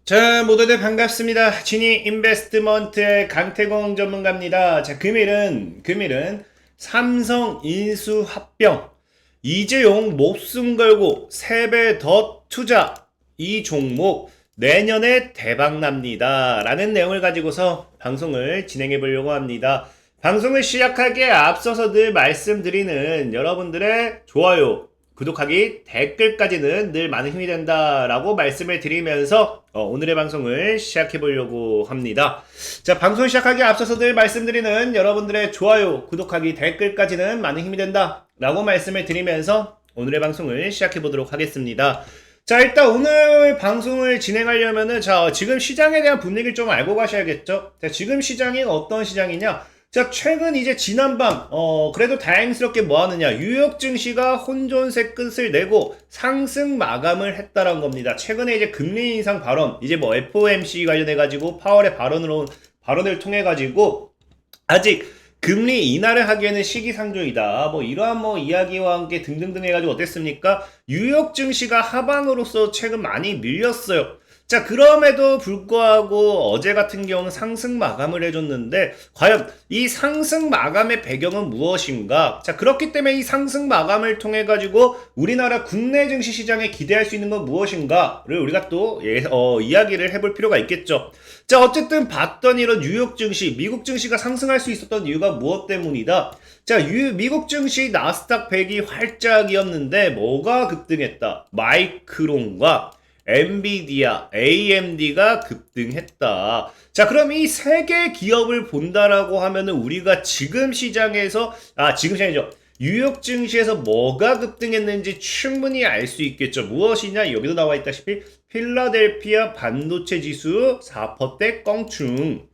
자, 모두들 반갑습니다. 지니 인베스트먼트의 강태공 전문가입니다. 자, 금일은 삼성 인수합병, 이재용 목숨 걸고 3배 더 투자, 이 종목 내년에 대박납니다. 라는 내용을 가지고서 방송을 진행해 보려고 합니다. 방송을 시작하기에 앞서서 늘 말씀드리는 여러분들의 좋아요, 구독하기, 댓글까지는 늘 많은 힘이 된다라고 말씀을 드리면서 오늘의 방송을 시작해 보려고 합니다. 자, 방송 시작하기에 앞서서 늘 말씀드리는 여러분들의 좋아요, 구독하기, 댓글까지는 많은 힘이 된다라고 말씀을 드리면서 오늘의 방송을 시작해 보도록 하겠습니다. 자, 일단 오늘 방송을 진행하려면은 지금 시장에 대한 분위기를 좀 알고 가셔야겠죠. 자, 지금 시장이 어떤 시장이냐? 자, 최근 이제 지난밤, 그래도 다행스럽게 뭐 하느냐. 뉴욕 증시가 혼존세 끝을 내고 상승 마감을 했다는 겁니다. 최근에 이제 금리 인상 발언, 이제 뭐 FOMC 관련해가지고 파월의 발언을 통해가지고 아직 금리 인하를 하기에는 시기상조이다. 뭐 이러한 뭐 이야기와 함께 등등등 해가지고 어땠습니까? 뉴욕 증시가 하방으로서 최근 많이 밀렸어요. 자, 그럼에도 불구하고 어제 같은 경우는 상승 마감을 해줬는데 과연 이 상승 마감의 배경은 무엇인가? 자, 그렇기 때문에 이 상승 마감을 통해 가지고 우리나라 국내 증시 시장에 기대할 수 있는 건 무엇인가를 우리가 또 이야기를 해볼 필요가 있겠죠. 자, 어쨌든 봤던 이런 뉴욕 증시, 미국 증시가 상승할 수 있었던 이유가 무엇 때문이다? 자, 미국 증시 나스닥 100이 활짝이었는데 뭐가 급등했다? 마이크론과 엔비디아, AMD가 급등했다. 자, 그럼 이 세 개 기업을 본다라고 하면은 우리가 지금 시장에서, 지금 시장이죠. 뉴욕 증시에서 뭐가 급등했는지 충분히 알 수 있겠죠. 무엇이냐? 여기도 나와 있다시피 필라델피아 반도체 지수 4%대 껑충.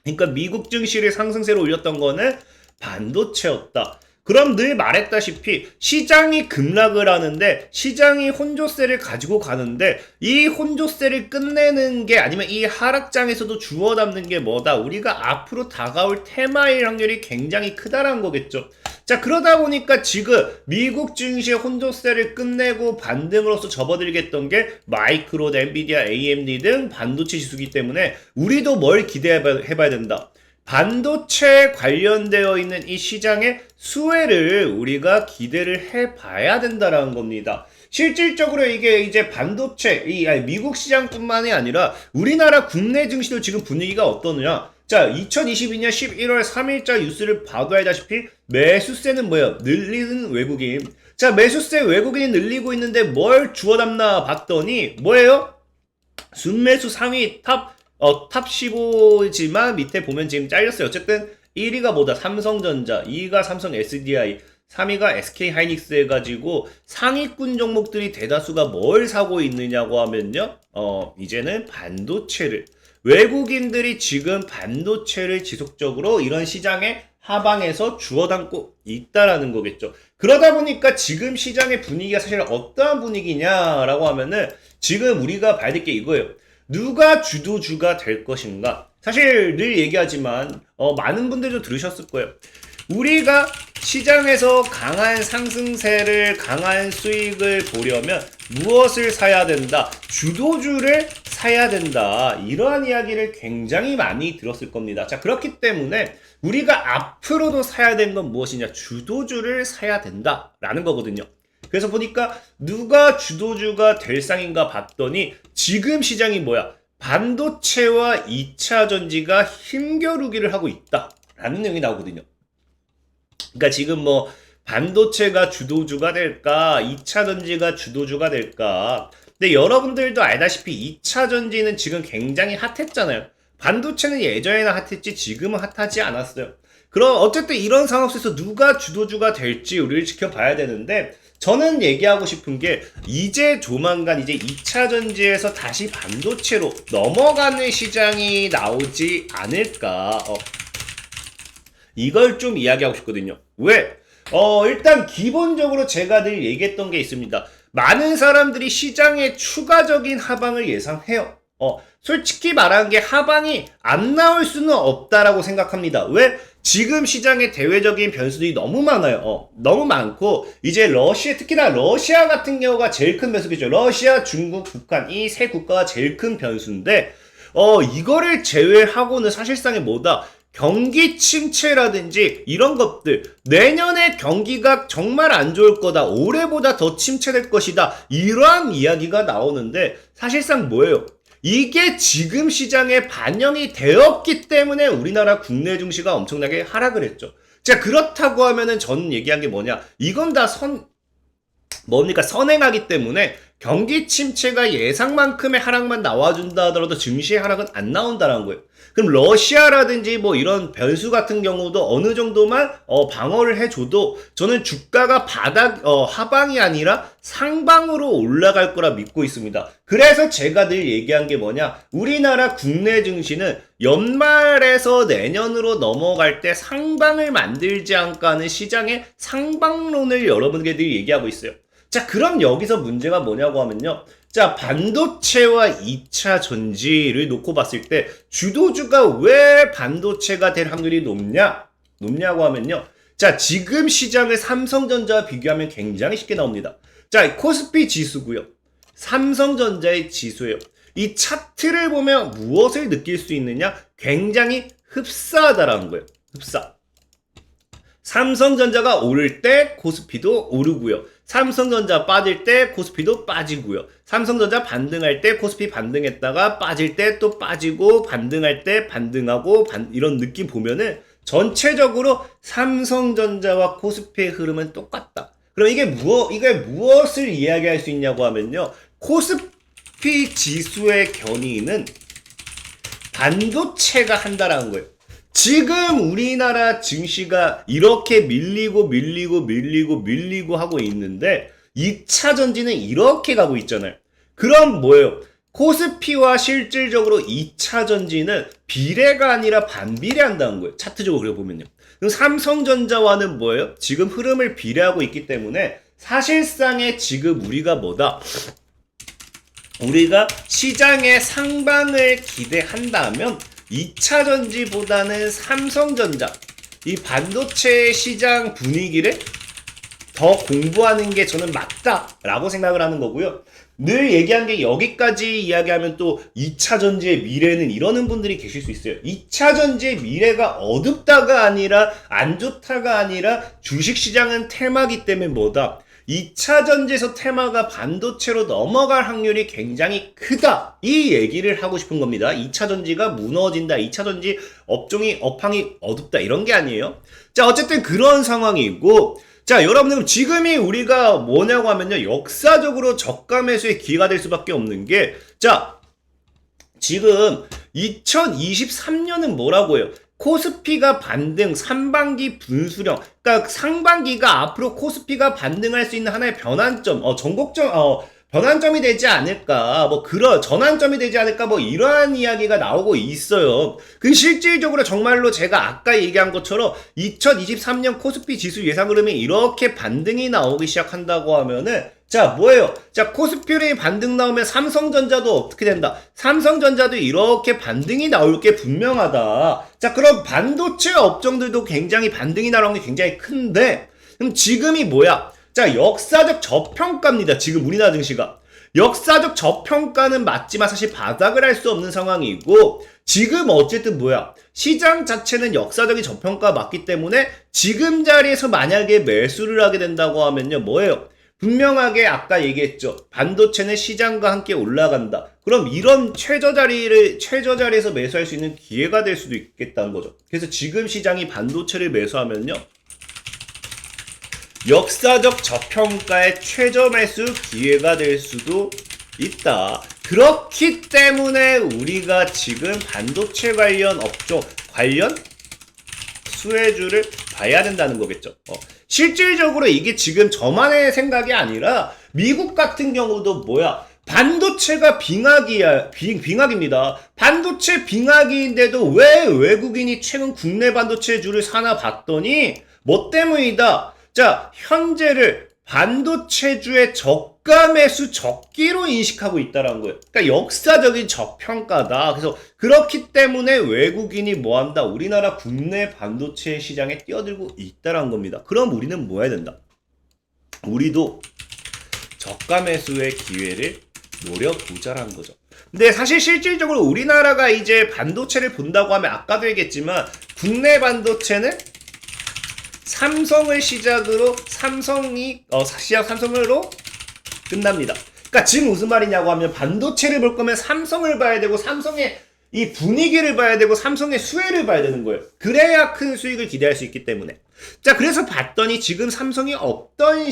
그러니까 미국 증시를 상승세로 올렸던 거는 반도체였다. 그럼 늘 말했다시피 시장이 급락을 하는데 시장이 혼조세를 가지고 가는데 이 혼조세를 끝내는 게 아니면 이 하락장에서도 주워 담는 게 뭐다? 우리가 앞으로 다가올 테마일 확률이 굉장히 크다라는 거겠죠. 자, 그러다 보니까 지금 미국 증시의 혼조세를 끝내고 반등으로서 접어들겠던 게 마이크론, 엔비디아, AMD 등 반도체 지수기 때문에 우리도 뭘 기대해봐야 된다. 반도체 관련되어 있는 이 시장의 수혜를 우리가 기대를 해봐야 된다라는 겁니다. 실질적으로 이게 이제 반도체, 미국 시장뿐만이 아니라 우리나라 국내 증시도 지금 분위기가 어떠느냐? 자, 2022년 11월 3일자 뉴스를 봐도 알다시피 매수세는 뭐예요? 늘리는 외국인. 자, 매수세 외국인이 늘리고 있는데 뭘 주워 담나 봤더니 뭐예요? 순매수 상위 탑 15지만 밑에 보면 지금 잘렸어요. 어쨌든 1위가 뭐다? 삼성전자, 2위가 삼성 SDI, 3위가 SK하이닉스 해가지고 상위군 종목들이 대다수가 뭘 사고 있느냐고 하면요. 이제는 반도체를. 외국인들이 지금 반도체를 지속적으로 이런 시장의 하방에서 주워 담고 있다라는 거겠죠. 그러다 보니까 지금 시장의 분위기가 사실 어떠한 분위기냐라고 하면은 지금 우리가 봐야 될 게 이거예요. 누가 주도주가 될 것인가? 사실 늘 얘기하지만 많은 분들도 들으셨을 거예요. 우리가 시장에서 강한 상승세를, 강한 수익을 보려면 무엇을 사야 된다? 주도주를 사야 된다. 이러한 이야기를 굉장히 많이 들었을 겁니다. 자, 그렇기 때문에 우리가 앞으로도 사야 되는 건 무엇이냐? 주도주를 사야 된다라는 거거든요. 그래서 보니까 누가 주도주가 될 상인가 봤더니 지금 시장이 뭐야? 반도체와 2차 전지가 힘겨루기를 하고 있다라는 내용이 나오거든요. 그러니까 지금 뭐 반도체가 주도주가 될까? 2차 전지가 주도주가 될까? 근데 여러분들도 알다시피 2차 전지는 지금 굉장히 핫했잖아요. 반도체는 예전에나 핫했지 지금은 핫하지 않았어요. 그럼 어쨌든 이런 상황 속에서 누가 주도주가 될지 우리를 지켜봐야 되는데 저는 얘기하고 싶은 게 이제 조만간 이제 2차 전지에서 다시 반도체로 넘어가는 시장이 나오지 않을까. 이걸 좀 이야기하고 싶거든요. 왜? 일단 기본적으로 제가 늘 얘기했던 게 있습니다. 많은 사람들이 시장의 추가적인 하방을 예상해요. 솔직히 말하는 게 하방이 안 나올 수는 없다라고 생각합니다. 왜? 지금 시장의 대외적인 변수들이 너무 많아요. 너무 많고 이제 러시아 특히나 러시아 같은 경우가 제일 큰 변수겠죠. 러시아, 중국, 북한 이 세 국가가 제일 큰 변수인데 이거를 제외하고는 사실상의 뭐다? 경기 침체라든지 이런 것들 내년에 경기가 정말 안 좋을 거다. 올해보다 더 침체될 것이다. 이러한 이야기가 나오는데 사실상 뭐예요? 이게 지금 시장에 반영이 되었기 때문에 우리나라 국내 증시가 엄청나게 하락을 했죠. 자, 그렇다고 하면은 저는 얘기한 게 뭐냐? 이건 다 선행하기 때문에 경기 침체가 예상만큼의 하락만 나와준다 하더라도 증시의 하락은 안 나온다는 거예요. 그럼 러시아라든지 뭐 이런 변수 같은 경우도 어느 정도만 방어를 해줘도 저는 주가가 하방이 아니라 상방으로 올라갈 거라 믿고 있습니다. 그래서 제가 늘 얘기한 게 뭐냐, 우리나라 국내 증시는 연말에서 내년으로 넘어갈 때 상방을 만들지 않을까 하는 시장의 상방론을 여러분께 늘 얘기하고 있어요. 자, 그럼 여기서 문제가 뭐냐고 하면요. 자, 반도체와 2차 전지를 놓고 봤을 때 주도주가 왜 반도체가 될 확률이 높냐고 하면요. 자, 지금 시장을 삼성전자와 비교하면 굉장히 쉽게 나옵니다. 자, 코스피 지수고요. 삼성전자의 지수예요. 이 차트를 보면 무엇을 느낄 수 있느냐? 굉장히 흡사하다라는 거예요. 흡사. 삼성전자가 오를 때 코스피도 오르고요. 삼성전자 빠질 때 코스피도 빠지고요. 삼성전자 반등할 때 코스피 반등했다가 빠질 때 또 빠지고 반등할 때 반등하고 이런 느낌 보면은 전체적으로 삼성전자와 코스피의 흐름은 똑같다. 그럼 이게 무엇을 이야기할 수 있냐고 하면요. 코스피 지수의 견인은 반도체가 한다라는 거예요. 지금 우리나라 증시가 이렇게 밀리고 하고 있는데 2차 전지는 이렇게 가고 있잖아요. 그럼 뭐예요? 코스피와 실질적으로 2차 전지는 비례가 아니라 반비례한다는 거예요. 차트적으로 그래 보면요. 그럼 삼성전자와는 뭐예요? 지금 흐름을 비례하고 있기 때문에 사실상의 지금 우리가 뭐다? 우리가 시장의 상방을 기대한다면 2차 전지보다는 삼성전자, 이 반도체 시장 분위기를 더 공부하는 게 저는 맞다라고 생각을 하는 거고요. 늘 얘기한 게 여기까지 이야기하면 또 2차 전지의 미래는 이러는 분들이 계실 수 있어요. 2차 전지의 미래가 어둡다가 아니라 안 좋다가 아니라 주식시장은 테마기 때문에 뭐다? 2차 전지에서 테마가 반도체로 넘어갈 확률이 굉장히 크다. 이 얘기를 하고 싶은 겁니다. 2차 전지가 무너진다. 2차 전지 업황이 어둡다. 이런 게 아니에요. 자, 어쨌든 그런 상황이고, 자, 여러분들 지금이 우리가 뭐냐고 하면요. 역사적으로 저가 매수의 기회가 될 수밖에 없는 게, 자, 지금 2023년은 뭐라고 해요? 코스피가 반등, 상반기 분수령. 그러니까 상반기가 앞으로 코스피가 반등할 수 있는 하나의 변환점, 변환점이 되지 않을까, 전환점이 되지 않을까, 이러한 이야기가 나오고 있어요. 그 실질적으로 정말로 제가 아까 얘기한 것처럼 2023년 코스피 지수 예상 흐름이 이렇게 반등이 나오기 시작한다고 하면은, 자, 뭐예요? 자, 코스피를 반등 나오면 삼성전자도 어떻게 된다? 삼성전자도 이렇게 반등이 나올 게 분명하다. 자, 그럼 반도체 업종들도 굉장히 반등이 나올 게 굉장히 큰데, 그럼 지금이 뭐야? 자, 역사적 저평가입니다. 지금 우리나라 증시가. 역사적 저평가는 맞지만 사실 바닥을 할 수 없는 상황이고, 지금 어쨌든 뭐야? 시장 자체는 역사적인 저평가 맞기 때문에 지금 자리에서 만약에 매수를 하게 된다고 하면요, 뭐예요? 분명하게 아까 얘기했죠. 반도체는 시장과 함께 올라간다. 그럼 이런 최저 자리에서 매수할 수 있는 기회가 될 수도 있겠다는 거죠. 그래서 지금 시장이 반도체를 매수하면요, 역사적 저평가의 최저 매수 기회가 될 수도 있다. 그렇기 때문에 우리가 지금 반도체 관련 업종, 관련 수혜주를 봐야 된다는 거겠죠. 실질적으로 이게 지금 저만의 생각이 아니라 미국 같은 경우도 뭐야? 반도체가 빙하기입니다. 반도체 빙하기인데도 왜 외국인이 최근 국내 반도체주를 사나 봤더니 뭐 때문이다? 자, 현재를 반도체주의 저가 매수 적기로 인식하고 있다는 거예요. 그러니까 역사적인 저평가다. 그래서 그렇기 때문에 외국인이 뭐한다? 우리나라 국내 반도체 시장에 뛰어들고 있다는 겁니다. 그럼 우리는 뭐 해야 된다? 우리도 저가 매수의 기회를 노려보자라는 거죠. 근데 사실 실질적으로 우리나라가 이제 반도체를 본다고 하면 아까도 얘기했지만 국내 반도체는 삼성을 시작으로 삼성으로 끝납니다. 그러니까 지금 무슨 말이냐고 하면 반도체를 볼 거면 삼성을 봐야 되고 삼성의 이 분위기를 봐야 되고 삼성의 수혜를 봐야 되는 거예요. 그래야 큰 수익을 기대할 수 있기 때문에. 자, 그래서 봤더니 지금 삼성이 어떤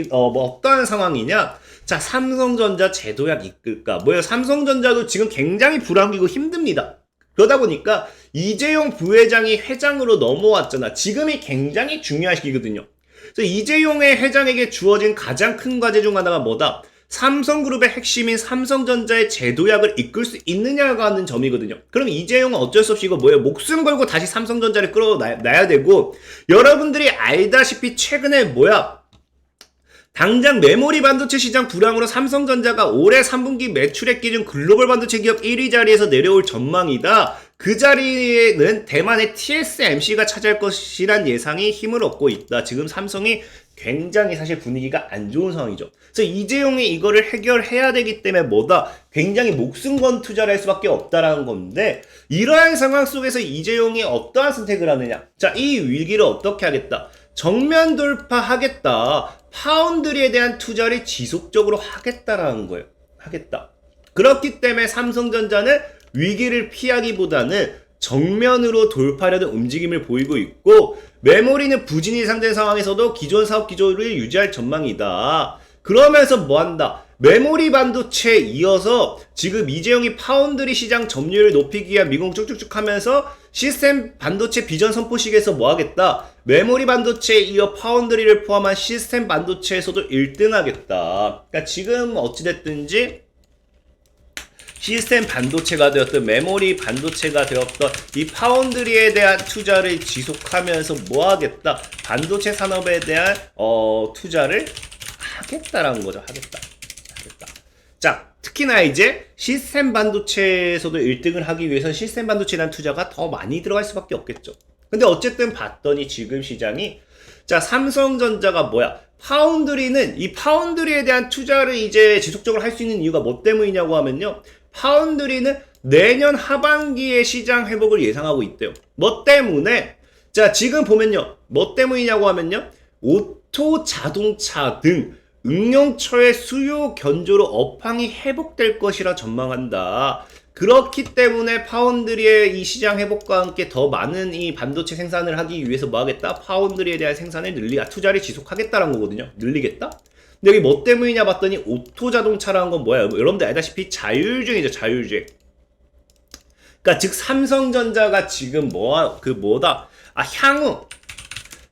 어떤 상황이냐? 자, 삼성전자 제도약 이끌까? 뭐예요? 삼성전자도 지금 굉장히 불안기고 힘듭니다. 그러다 보니까 이재용 부회장이 회장으로 넘어왔잖아. 지금이 굉장히 중요한 시기거든요. 그래서 이재용의 회장에게 주어진 가장 큰 과제 중 하나가 뭐다? 삼성그룹의 핵심인 삼성전자의 제도약을 이끌 수 있느냐가 하는 점이거든요. 그럼 이재용은 어쩔 수 없이 이거 뭐예요? 목숨 걸고 다시 삼성전자를 끌어놔야 되고, 여러분들이 알다시피 최근에 뭐야? 당장 메모리 반도체 시장 불황으로 삼성전자가 올해 3분기 매출액 기준 글로벌 반도체 기업 1위 자리에서 내려올 전망이다. 그 자리에는 대만의 TSMC가 차지할 것이란 예상이 힘을 얻고 있다. 지금 삼성이 굉장히 사실 분위기가 안 좋은 상황이죠. 그래서 이재용이 이거를 해결해야 되기 때문에 뭐다? 굉장히 목숨 건 투자를 할 수밖에 없다라는 건데, 이러한 상황 속에서 이재용이 어떠한 선택을 하느냐? 자, 이 위기를 어떻게 하겠다? 정면 돌파하겠다. 파운드리에 대한 투자를 지속적으로 하겠다라는 거예요. 하겠다. 그렇기 때문에 삼성전자는 위기를 피하기보다는 정면으로 돌파하려는 움직임을 보이고 있고, 메모리는 부진이 예상된 상황에서도 기존 사업 기조를 유지할 전망이다. 그러면서 뭐한다? 메모리 반도체에 이어서 지금 이재용이 파운드리 시장 점유율을 높이기 위한 미공 쭉쭉쭉 하면서 시스템 반도체 비전 선포식에서 뭐 하겠다? 메모리 반도체에 이어 파운드리를 포함한 시스템 반도체에서도 1등 하겠다. 그러니까 지금 어찌됐든지 시스템 반도체가 되었던 메모리 반도체가 되었던 이 파운드리에 대한 투자를 지속하면서 뭐 하겠다? 반도체 산업에 대한 투자를 하겠다라는 거죠. 하겠다. 자, 특히나 이제 시스템 반도체에서도 1등을 하기 위해서는 시스템 반도체라는 투자가 더 많이 들어갈 수밖에 없겠죠. 근데 어쨌든 봤더니 지금 시장이, 자, 삼성전자가 뭐야? 파운드리는 이 파운드리에 대한 투자를 이제 지속적으로 할 수 있는 이유가 뭐 때문이냐고 하면요. 파운드리는 내년 하반기에 시장 회복을 예상하고 있대요. 뭐 때문에? 자, 지금 보면요. 뭐 때문이냐고 하면요. 오토 자동차 등 응용처의 수요 견조로 업황이 회복될 것이라 전망한다. 그렇기 때문에 파운드리의 이 시장 회복과 함께 더 많은 이 반도체 생산을 하기 위해서 뭐 하겠다? 파운드리에 대한 생산을 투자를 지속하겠다라는 거거든요. 늘리겠다? 근데 여기 뭐 때문이냐 봤더니 오토 자동차라는 건 뭐야? 여러분들 알다시피 자율주행이죠. 자율주행. 그러니까 즉 삼성전자가 지금 향후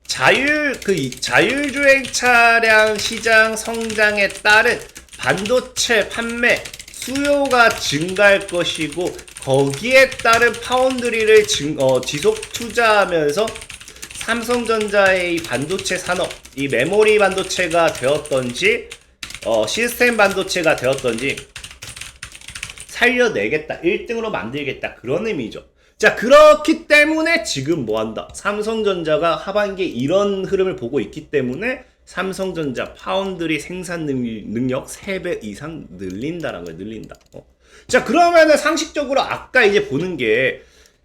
자율주행 차량 시장 성장에 따른 반도체 판매 수요가 증가할 것이고, 거기에 따른 파운드리를 지속 투자하면서 삼성전자의 이 반도체 산업, 이 메모리 반도체가 되었던지 시스템 반도체가 되었던지 살려내겠다, 1등으로 만들겠다, 그런 의미죠. 자, 그렇기 때문에 지금 뭐한다? 삼성전자가 하반기에 이런 흐름을 보고 있기 때문에 삼성전자 파운드리 생산 능력 3배 이상 늘린다라는 거예요. 늘린다. 자, 그러면은 상식적으로 아까 이제 보는 게,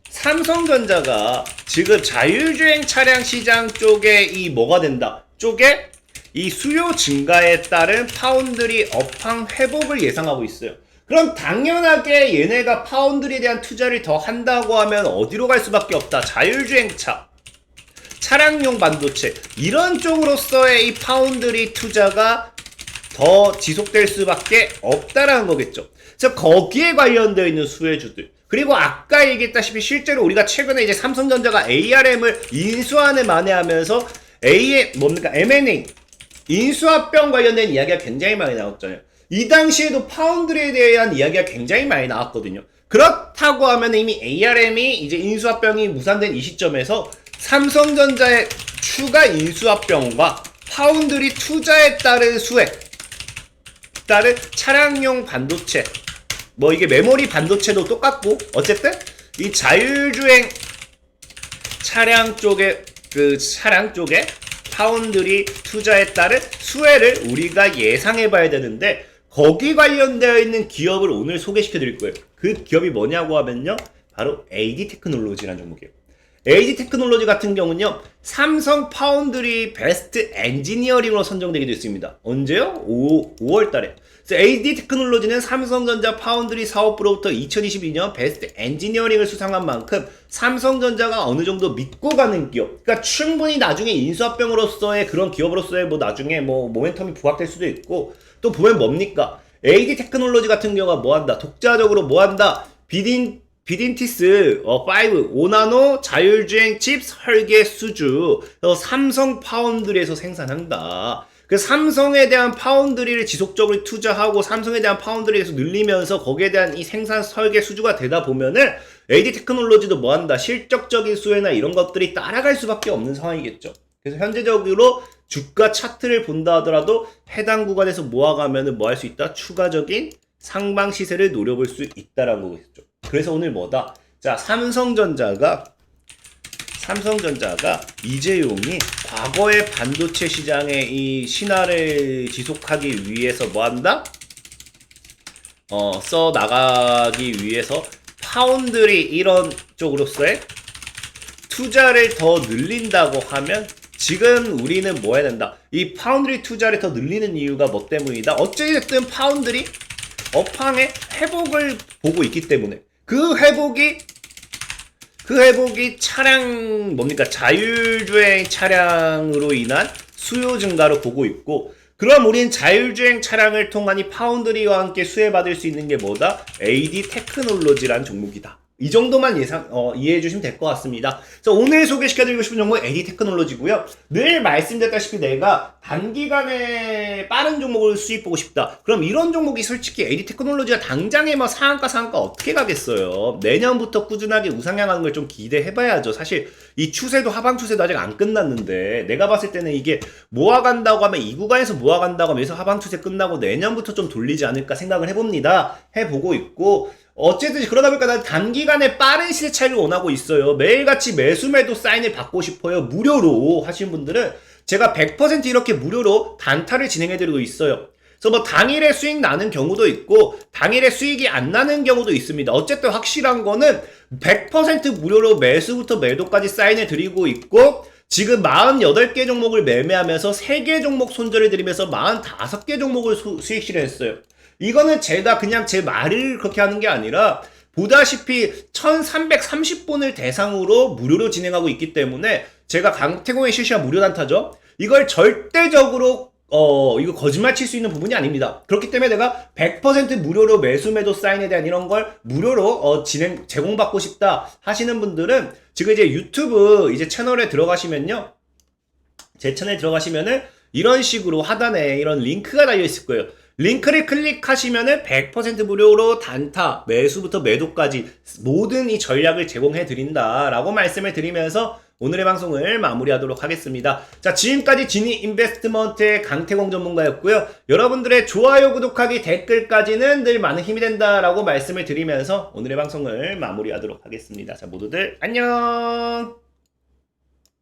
삼성전자가 지금 자율주행 차량 시장 쪽에 이 뭐가 된다? 쪽에 이 수요 증가에 따른 파운드리 업황 회복을 예상하고 있어요. 그럼 당연하게 얘네가 파운드리에 대한 투자를 더 한다고 하면 어디로 갈 수밖에 없다? 자율주행차, 차량용 반도체, 이런 쪽으로서의 이 파운드리 투자가 더 지속될 수밖에 없다라는 거겠죠. 그래서 거기에 관련되어 있는 수혜주들, 그리고 아까 얘기했다시피 실제로 우리가 최근에 이제 삼성전자가 ARM을 인수하는 만회하면서 M&A 인수합병 관련된 이야기가 굉장히 많이 나왔잖아요. 이 당시에도 파운드리에 대한 이야기가 굉장히 많이 나왔거든요. 그렇다고 하면 이미 ARM이 이제 인수합병이 무산된 이 시점에서 삼성전자의 추가 인수합병과 파운드리 투자에 따른 수혜, 다른 차량용 반도체, 뭐 이게 메모리 반도체도 똑같고, 어쨌든 이 자율주행 차량 쪽에 파운드리 투자에 따른 수혜를 우리가 예상해 봐야 되는데, 거기 관련되어 있는 기업을 오늘 소개시켜 드릴 거예요. 그 기업이 뭐냐고 하면요, 바로 AD 테크놀로지라는 종목이에요. AD 테크놀로지 같은 경우는요, 삼성 파운드리 베스트 엔지니어링으로 선정되기도 했습니다. 언제요? 5월 달에. 그래서 AD 테크놀로지는 삼성전자 파운드리 사업부로부터 2022년 베스트 엔지니어링을 수상한 만큼 삼성전자가 어느 정도 믿고 가는 기업, 그러니까 충분히 나중에 인수합병으로서의 그런 기업으로서의 뭐 나중에 뭐 모멘텀이 부각될 수도 있고, 또 보면 뭡니까? AD 테크놀로지 같은 경우가 뭐 한다? 독자적으로 뭐 한다? 비딘티스 5 5나노 자율주행 칩 설계 수주 삼성 파운드리에서 생산한다. 그 삼성에 대한 파운드리를 지속적으로 투자하고 삼성에 대한 파운드리에서 늘리면서 거기에 대한 이 생산 설계 수주가 되다 보면은 AD 테크놀로지도 뭐 한다? 실적적인 수혜나 이런 것들이 따라갈 수밖에 없는 상황이겠죠. 그래서 현재적으로 주가 차트를 본다 하더라도 해당 구간에서 모아가면은 뭐 할 수 있다? 추가적인 상방 시세를 노려볼 수 있다라는 거겠죠. 그래서 오늘 뭐다? 자, 삼성전자가 이재용이 과거의 반도체 시장의 이 신화를 지속하기 위해서 뭐 한다? 써 나가기 위해서 파운드리 이런 쪽으로서의 투자를 더 늘린다고 하면, 지금 우리는 뭐 해야 된다? 이 파운드리 투자를 더 늘리는 이유가 뭐 때문이다? 어쨌든 파운드리 업황의 회복을 보고 있기 때문에, 그 회복이 차량 뭡니까? 자율주행 차량으로 인한 수요 증가로 보고 있고, 그럼 우린 자율주행 차량을 통한 이 파운드리와 함께 수혜받을 수 있는 게 뭐다? AD 테크놀로지라는 종목이다. 이 정도만 이해해 주시면 될 것 같습니다. 그래서 오늘 소개시켜드리고 싶은 종목은 AD 테크놀로지고요. 늘 말씀드렸다시피 내가 단기간에 빠른 종목을 수입보고 싶다. 그럼 이런 종목이 솔직히 AD 테크놀로지가 당장에 뭐 상한가 어떻게 가겠어요. 내년부터 꾸준하게 우상향하는 걸 좀 기대해봐야죠. 사실 이 추세도 하방 추세도 아직 안 끝났는데, 내가 봤을 때는 이게 모아간다고 하면 이 구간에서 모아간다고 하면 여기서 하방 추세 끝나고 내년부터 좀 돌리지 않을까 생각을 해보고 있고, 어쨌든 그러다 보니까 난 단기간에 빠른 시세 차이를 원하고 있어요. 매일같이 매수매도 사인을 받고 싶어요. 무료로 하시는 분들은 제가 100% 이렇게 무료로 단타를 진행해드리고 있어요. 그래서 뭐 당일에 수익 나는 경우도 있고 당일에 수익이 안 나는 경우도 있습니다. 어쨌든 확실한 거는 100% 무료로 매수부터 매도까지 사인을 드리고 있고, 지금 48개 종목을 매매하면서 3개 종목 손절을 드리면서 45개 종목을 수익 실현했어요. 이거는 제가 그냥 제 말을 그렇게 하는 게 아니라, 보다시피 1330분을 대상으로 무료로 진행하고 있기 때문에, 제가 강태공의 실시간 무료 단타죠. 이걸 절대적으로 이거 거짓말 칠 수 있는 부분이 아닙니다. 그렇기 때문에 내가 100% 무료로 매수매도 사인에 대한 이런 걸 무료로 제공받고 싶다 하시는 분들은 지금 이제 유튜브 이제 채널에 들어가시면요, 제 채널에 들어가시면은 이런 식으로 하단에 이런 링크가 달려 있을 거예요. 링크를 클릭하시면은 100% 무료로 단타, 매수부터 매도까지 모든 이 전략을 제공해 드린다라고 말씀을 드리면서 오늘의 방송을 마무리하도록 하겠습니다. 자, 지금까지 지니 인베스트먼트의 강태공 전문가였고요. 여러분들의 좋아요, 구독하기, 댓글까지는 늘 많은 힘이 된다라고 말씀을 드리면서 오늘의 방송을 마무리하도록 하겠습니다. 자, 모두들 안녕!